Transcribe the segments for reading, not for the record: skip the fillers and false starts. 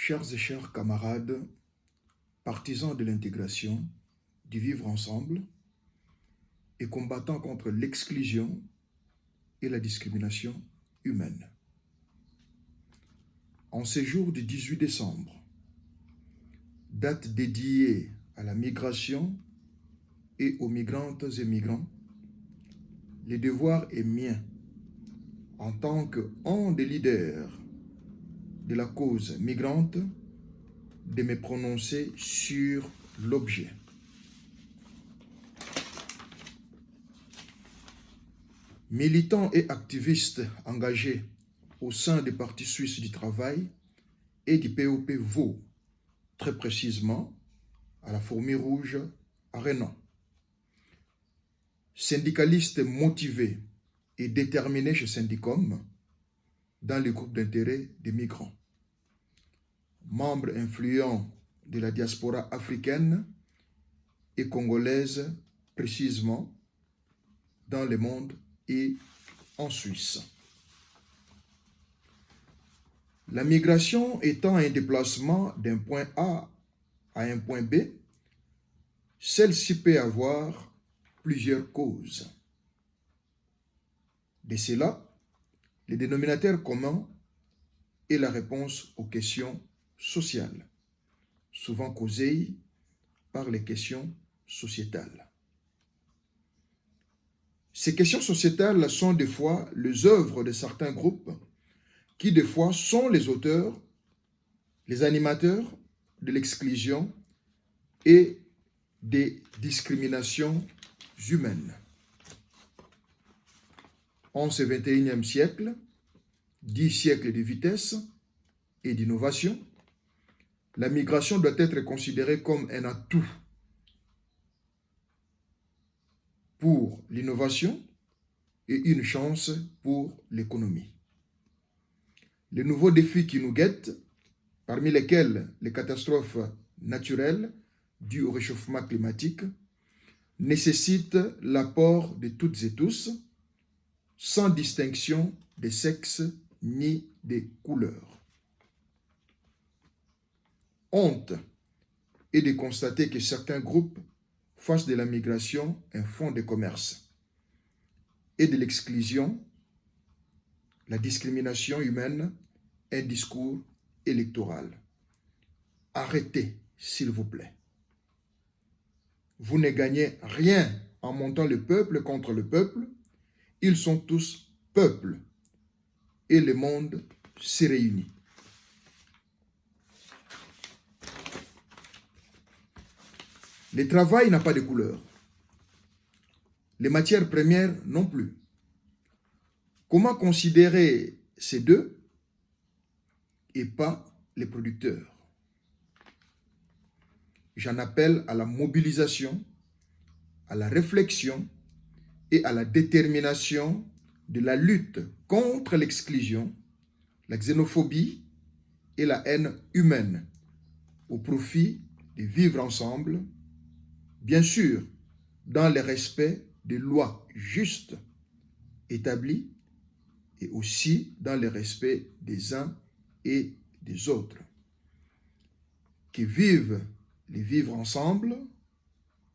Chers et chers camarades, partisans de l'intégration, du vivre ensemble et combattants contre l'exclusion et la discrimination humaine. En ce jour du 18 décembre, date dédiée à la migration et aux migrantes et migrants, le devoir est mien, en tant qu'un des leaders de la cause migrante, de me prononcer sur l'objet. Militants et activistes engagés au sein des partis suisses du travail et du POP Vaud, très précisément à la Fourmi Rouge à Renan. Syndicalistes motivés et déterminés chez Syndicom dans les groupes d'intérêt des migrants. Membres influents de la diaspora africaine et congolaise, précisément dans le monde et en Suisse. La migration étant un déplacement d'un point A à un point B, celle-ci peut avoir plusieurs causes. De cela, le dénominateur commun est la réponse aux questions sociales, souvent causées par les questions sociétales. Ces questions sociétales sont des fois les œuvres de certains groupes qui des fois sont les auteurs, les animateurs de l'exclusion et des discriminations humaines. En ce 21e siècle, 10 siècles de vitesse et d'innovation, la migration doit être considérée comme un atout pour l'innovation et une chance pour l'économie. Les nouveaux défis qui nous guettent, parmi lesquels les catastrophes naturelles dues au réchauffement climatique, nécessitent l'apport de toutes et tous, sans distinction de sexe ni de couleur. Honte est de constater que certains groupes fassent de la migration un fonds de commerce et de l'exclusion, la discrimination humaine, un discours électoral. Arrêtez, s'il vous plaît. Vous ne gagnez rien en montant le peuple contre le peuple. Ils sont tous peuples et le monde se réunit. Le travail n'a pas de couleur. Les matières premières non plus. Comment considérer ces deux et pas les producteurs? J'en appelle à la mobilisation, à la réflexion et à la détermination de la lutte contre l'exclusion, la xénophobie et la haine humaine au profit de vivre ensemble, bien sûr, dans le respect des lois justes établies et aussi dans le respect des uns et des autres. Que vivent les vivre ensemble,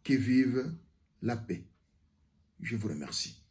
que vive la paix. Je vous remercie.